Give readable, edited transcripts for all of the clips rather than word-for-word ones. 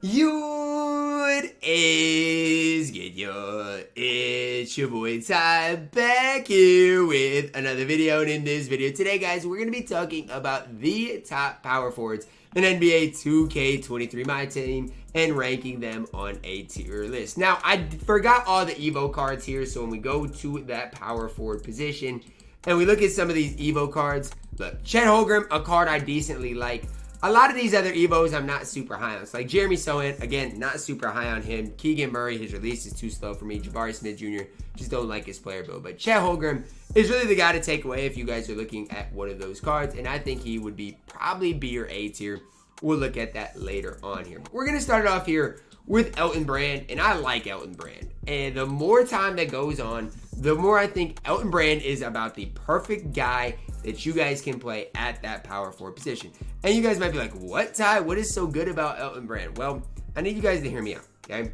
What is good, yo? It's your boy Ty back here with another video. And in this video today, guys, we're going to be talking about the top power forwards in NBA 2K23 MyTEAM and ranking them on a tier list. Now, I forgot all the Evo cards here, so when we go to that power forward position and we look at some of these Evo cards, look, Chet Holmgren, a card I decently like. A lot of these other Evos I'm not super high on. It's like Jeremy Sohan, again, not super high on him. Keegan Murray, his release is too slow for me. Jabari Smith Jr., just don't like his player build. But Chet Holmgren is really the guy to take away if you guys are looking at one of those cards. And I think he would be probably B or A tier. We'll look at that later on here. But we're going to start it off here with Elton Brand. And I like Elton Brand. And the more time that goes on, the more I think Elton Brand is about the perfect guy that you guys can play at that power forward position. And you guys might be like, what, Ty? What is so good about Elton Brand? Well, I need you guys to hear me out, okay?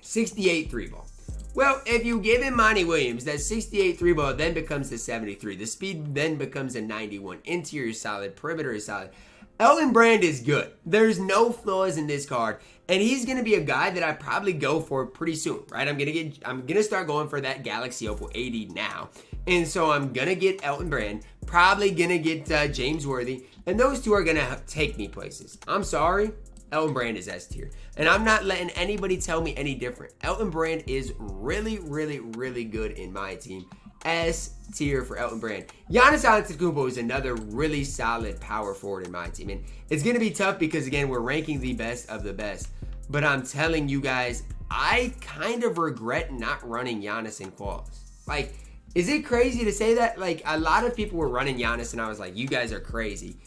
68 3 ball. Well, if you give him Monty Williams, that 68 3 ball then becomes the 73. The speed then becomes a 91. Interior is solid. Perimeter is solid. Elton Brand is good. There's no flaws in this card. And he's going to be a guy that I probably go for pretty soon, right? I'm going to start going for that Galaxy Opal 80 now. And so I'm going to get Elton Brand, probably going to get James Worthy, and those two are going to take me places. I'm sorry, Elton Brand is S tier. And I'm not letting anybody tell me any different. Elton Brand is really, really, really good in my team. S tier for Elton Brand. Giannis Antetokounmpo is another really solid power forward in my team. And it's going to be tough because, again, we're ranking the best of the best. But I'm telling you guys, I kind of regret not running Giannis in quals. Like, is it crazy to say that? Like, a lot of people were running Giannis, and I was like, you guys are crazy.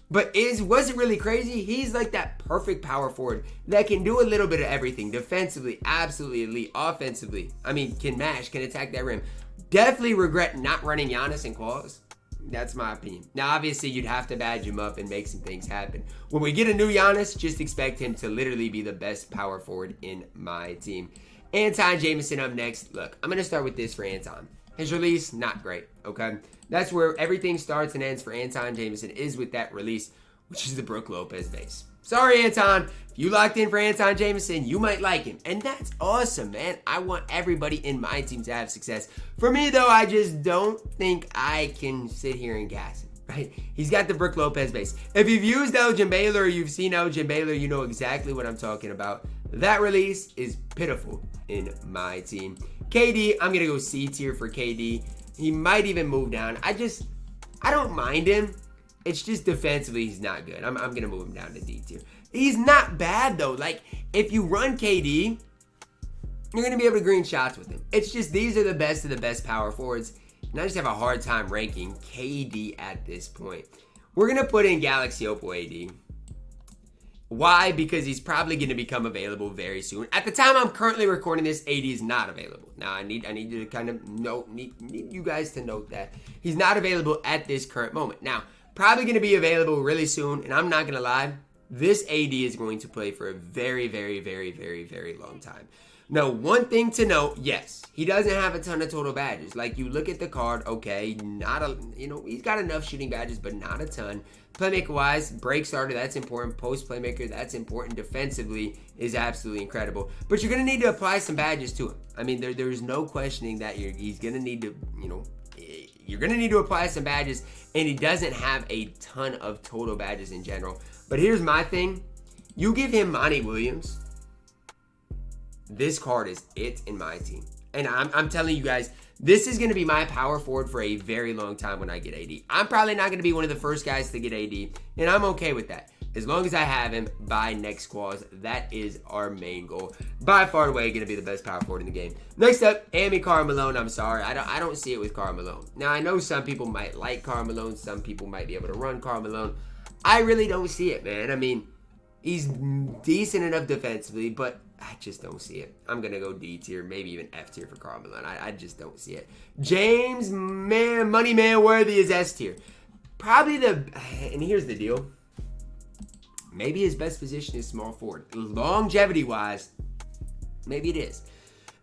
But was it really crazy? He's like that perfect power forward that can do a little bit of everything. Defensively, absolutely elite. Offensively, I mean, can mash, can attack that rim. Definitely regret not running Giannis in quals. That's my opinion. Now, obviously, you'd have to badge him up and make some things happen. When we get a new Giannis, just expect him to literally be the best power forward in my team. Anton Jameson up next. Look, I'm going to start with this for Anton. His release, not great, okay? That's where everything starts and ends for Anton Jameson is with that release, which is the Brook Lopez base. Sorry, Anton. If you locked in for Anton Jameson, you might like him. And that's awesome, man. I want everybody in my team to have success. For me, though, I just don't think I can sit here and gas him, right? He's got the Brook Lopez base. If you've used Elgin Baylor or you've seen Elgin Baylor, you know exactly what I'm talking about. That release is pitiful in my team. KD, I'm going to go C tier for KD. He might even move down. I don't mind him. It's just defensively, he's not good. I'm going to move him down to D tier. He's not bad, though. Like, if you run KD, you're going to be able to green shots with him. It's just these are the best of the best power forwards. And I just have a hard time ranking KD at this point. We're going to put in Galaxy Opal AD. Why? Because he's probably going to become available very soon. At the time I'm currently recording this, AD is not available. Now I need you to kind of need you guys to note that he's not available at this current moment. Now, probably going to be available really soon, and I'm not going to lie, this AD is going to play for a very, very, very, very, very long time. Now, one thing to note, yes, he doesn't have a ton of total badges. Like, you look at the card, okay, he's got enough shooting badges, but not a ton. Playmaker-wise, break starter, that's important. Post playmaker, that's important. Defensively is absolutely incredible. But you're going to need to apply some badges to him. I mean, there's no questioning that he's going to need to, you're going to need to apply some badges, and he doesn't have a ton of total badges in general. But here's my thing. You give him Monty Williams, this card is it in my team. And I'm telling you guys, this is going to be my power forward for a very long time when I get AD. I'm probably not going to be one of the first guys to get AD, and I'm okay with that. As long as I have him by next quals, that is our main goal. By far and away, going to be the best power forward in the game. Next up, Carmelo. I'm sorry, I don't see it with Carmelo. Now, I know some people might like Carmelo. Some people might be able to run Carmelo. I really don't see it, man. I mean, he's decent enough defensively, but I just don't see it. I'm going to go D tier, maybe even F tier for Carmelo. I just don't see it. James, Money Man Worthy is S tier. Probably and here's the deal. Maybe his best position is small forward. Longevity-wise, maybe it is.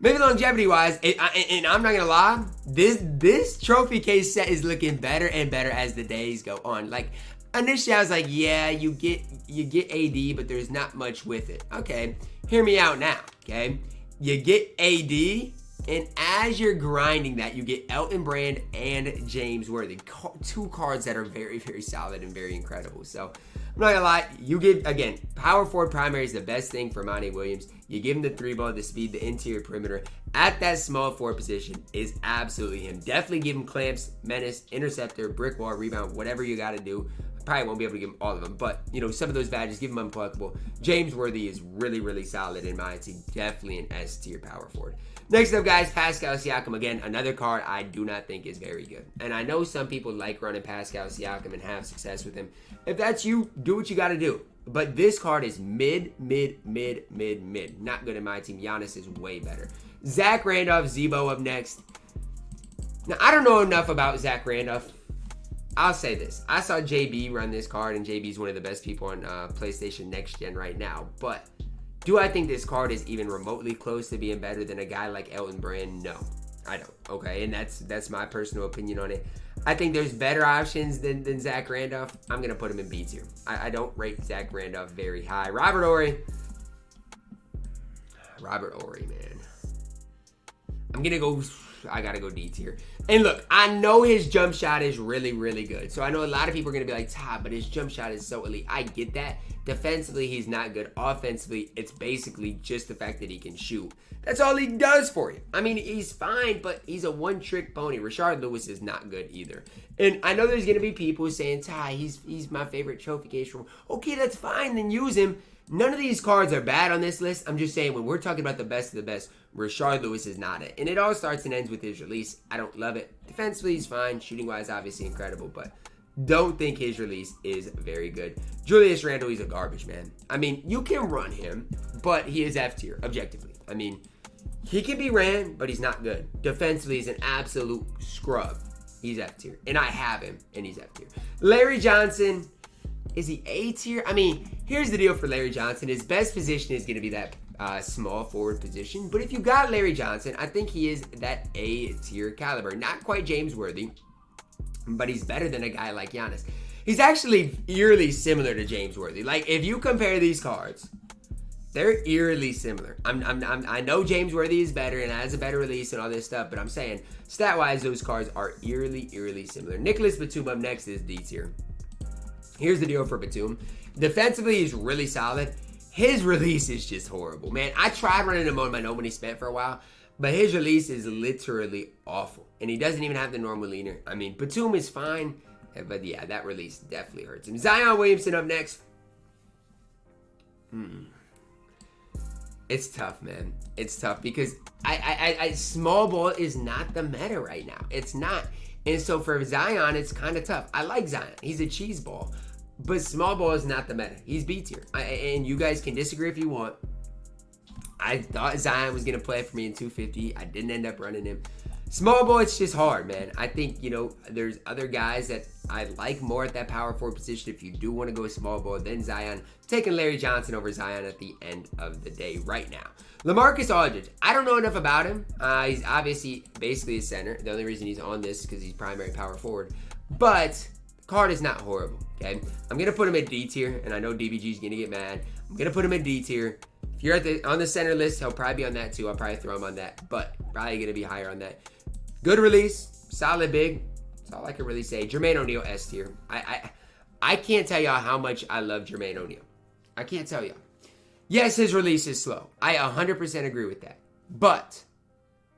Maybe longevity-wise, and I'm not going to lie, this trophy case set is looking better and better as the days go on. Like, initially I was like, yeah, you get AD, but there's not much with it. Okay, hear me out now, okay? You get AD, and as you're grinding that, you get Elton Brand and James Worthy. Two cards that are very, very solid and very incredible. So, I'm not gonna lie, you give, again, power forward primary is the best thing for Monty Williams. You give him the 3-ball, the speed, the interior perimeter. At that small forward position is absolutely him. Definitely give him clamps, menace, interceptor, brick wall, rebound, whatever you gotta do. Probably won't be able to give him all of them, but, you know, some of those badges, give him unpluckable. James Worthy is really, really solid in my team. Definitely an S tier power forward. Next up, guys, Pascal Ciacom. Again, another card I do not think is very good. And I know some people like running Pascal Ciacom and have success with him. If that's you, do what you got to do. But this card is mid. Not good in my team. Giannis is way better. Zach Randolph, Zebo up next. Now, I don't know enough about Zach Randolph. I'll say this. I saw JB run this card, and JB is one of the best people on PlayStation Next Gen right now. But do I think this card is even remotely close to being better than a guy like Elton Brand? No, I don't. Okay, and that's my personal opinion on it. I think there's better options than Zach Randolph. I'm going to put him in B tier. I don't rate Zach Randolph very high. Robert Horry, man. I'm going to go... I gotta go D tier. And look, I know his jump shot is really, really good. So I know a lot of people are gonna be like, Todd, but his jump shot is so elite. I get that. Defensively, he's not good. Offensively, it's basically just the fact that he can shoot. That's all he does for you. I mean, he's fine, but he's a one-trick pony. Rashard Lewis is not good either. And I know there's gonna be people saying, Ty, he's my favorite trophy case. Okay, that's fine, then use him. None of these cards are bad on this list. I'm just saying, when we're talking about the best of the best, Rashard Lewis is not it. And it all starts and ends with his release. I don't love it. Defensively, he's fine. Shooting-wise, obviously incredible, but don't think his release is very good. Julius Randle, he's a garbage, man. I mean, you can run him, but he is F tier, objectively. I mean, he can be ran, but he's not good. Defensively, he's an absolute scrub. He's F tier. And I have him, and he's F tier. Larry Johnson, is he A tier? I mean, here's the deal for Larry Johnson. His best position is going to be that small forward position. But if you got Larry Johnson, I think he is that A tier caliber. Not quite James Worthy, but he's better than a guy like Giannis. He's actually eerily similar to James Worthy. Like, if you compare these cards, they're eerily similar. I know James Worthy is better and has a better release and all this stuff, but I'm saying, stat-wise, those cards are eerily similar. Nicholas Batum up next is D tier. Here's the deal for Batum. Defensively, he's really solid. His release is just horrible, man. I tried running him on my no money spent for a while, but his release is literally awful. And he doesn't even have the normal leaner. I mean, Batum is fine, but yeah, that release definitely hurts him. Zion Williamson up next. It's tough, man. It's tough because I small ball is not the meta right now. It's not. And so for Zion, it's kind of tough. I like Zion. He's a cheese ball. But small ball is not the meta. He's B tier. And you guys can disagree if you want. I thought Zion was going to play for me in 250. I didn't end up running him. Small ball, it's just hard, man. I think, you know, there's other guys that I like more at that power forward position. If you do want to go small ball, then Zion. I'm taking Larry Johnson over Zion at the end of the day right now. LaMarcus Aldridge. I don't know enough about him. He's obviously basically a center. The only reason he's on this is because he's primary power forward. But the card is not horrible, okay? I'm going to put him at D tier, and I know DBG is going to get mad. I'm going to put him at D tier. If you're on the center list, he'll probably be on that too. I'll probably throw him on that, but probably going to be higher on that. Good release, solid big. That's all I can really say. Jermaine O'Neal, S tier. I can't tell y'all how much I love Jermaine O'Neal. I can't tell y'all. Yes, his release is slow. I 100% agree with that. But,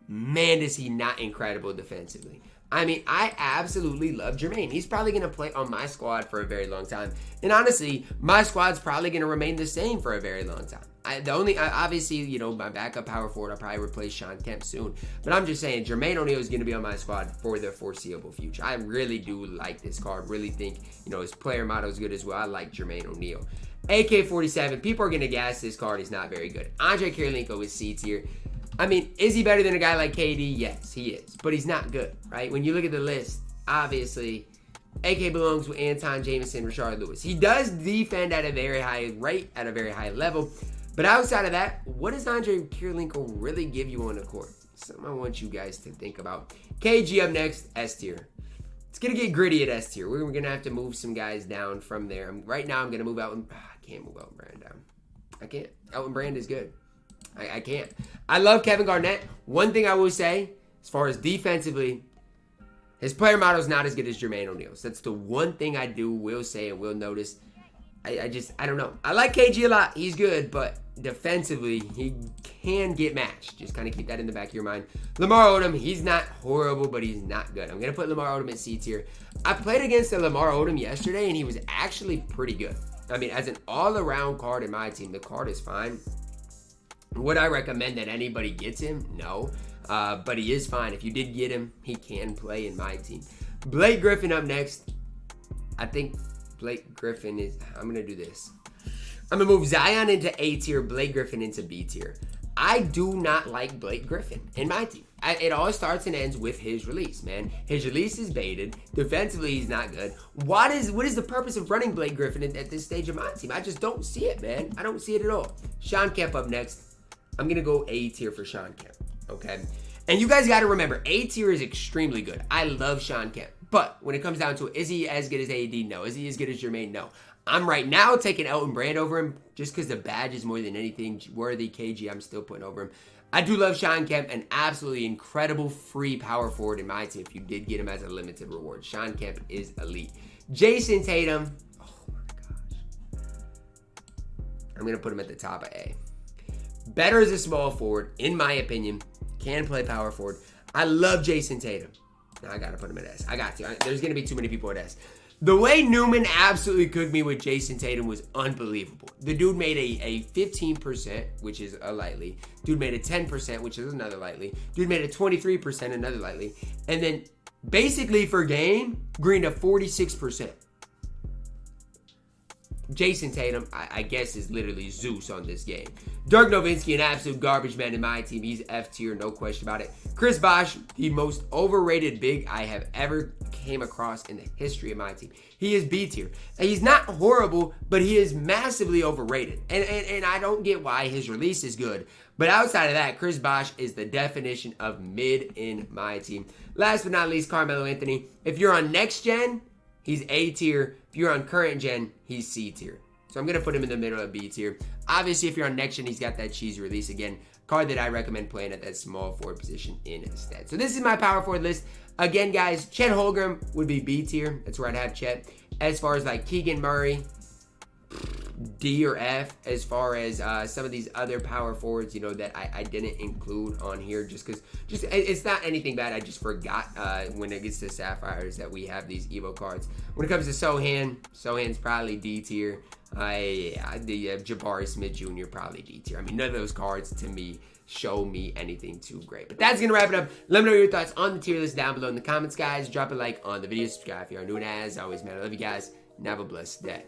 man, is he not incredible defensively. I mean, I absolutely love Jermaine. He's probably going to play on my squad for a very long time. And honestly, my squad's probably going to remain the same for a very long time. Obviously, you know, my backup power forward, I'll probably replace Sean Kemp soon. But I'm just saying, Jermaine O'Neal is going to be on my squad for the foreseeable future. I really do like this card. Really think, you know, his player model is good as well. I like Jermaine O'Neal. AK-47, people are going to gas this card. He's not very good. Andre Kirilenko is C tier. I mean, is he better than a guy like KD? Yes, he is. But he's not good, right? When you look at the list, obviously, AK belongs with Anton Jameson, Rashard Lewis. He does defend at a very high rate, at a very high level. But outside of that, what does Andre Kirilenko really give you on the court? Something I want you guys to think about. KG up next, S tier. It's going to get gritty at S tier. We're going to have to move some guys down from there. Right now, I'm going to move Elton. I can't move Elton Brand down. I can't. Elton Brand is good. I can't. I love Kevin Garnett. One thing I will say, as far as defensively, his player model is not as good as Jermaine O'Neal's. That's the one thing I will say and will notice. I don't know. I like KG a lot. He's good, but defensively, he can get matched. Just kind of keep that in the back of your mind. Lamar Odom, he's not horrible, but he's not good. I'm going to put Lamar Odom at C tier. I played against a Lamar Odom yesterday, and he was actually pretty good. I mean, as an all-around card in my team, the card is fine. Would I recommend that anybody gets him? No. But he is fine. If you did get him, he can play in my team. Blake Griffin up next. I think Blake Griffin is... I'm going to do this. I'm going to move Zion into A tier, Blake Griffin into B tier. I do not like Blake Griffin in my team. It all starts and ends with his release, man. His release is baited. Defensively, he's not good. What is the purpose of running Blake Griffin at this stage of my team? I just don't see it, man. I don't see it at all. Shawn Kemp up next. I'm going to go A tier for Shawn Kemp, okay? And you guys got to remember, A tier is extremely good. I love Shawn Kemp. But when it comes down to it, is he as good as AD? No. Is he as good as Jermaine? No. I'm right now taking Elton Brand over him just because the badge is more than anything worthy. KG, I'm still putting over him. I do love Shawn Kemp, an absolutely incredible free power forward in my team if you did get him as a limited reward. Shawn Kemp is elite. Jason Tatum. Oh my gosh. I'm going to put him at the top of A. Better as a small forward, in my opinion. Can play power forward. I love Jason Tatum. Now I got to put him at S. I got to. There's going to be too many people at S. The way Newman absolutely cooked me with Jason Tatum was unbelievable. The dude made a 15%, which is a lightly. Dude made a 10%, which is another lightly. Dude made a 23%, another lightly. And then basically for game, greened a 46%. Jason Tatum, I guess, is literally Zeus on this game. Dirk Nowitzki, an absolute garbage man in my team. He's F tier, no question about it. Chris Bosh, the most overrated big I have ever came across in the history of my team. He is B tier. And he's not horrible, but he is massively overrated. And I don't get why his release is good. But outside of that, Chris Bosh is the definition of mid in my team. Last but not least, Carmelo Anthony. If you're on next gen, he's A tier. If you're on current gen, he's C tier. So I'm going to put him in the middle of B tier. Obviously, if you're on next gen, he's got that cheesy release again. Card that I recommend playing at that small forward position instead. So this is my power forward list. Again, guys, Chet Holmgren would be B tier. That's where I'd have Chet. As far as like Keegan Murray, D or F. As far as some of these other power forwards, you know, that I didn't include on here just because it's not anything bad. I just forgot when it gets to Sapphires that we have these Evo cards. When it comes to Sohan's probably D tier. The Jabari Smith Jr. probably D tier. I mean, none of those cards to me show me anything too great. But that's going to wrap it up. Let me know your thoughts on the tier list down below in the comments, guys. Drop a like on the video. Subscribe if you are new. And as always, man, I love you guys. And have a blessed day.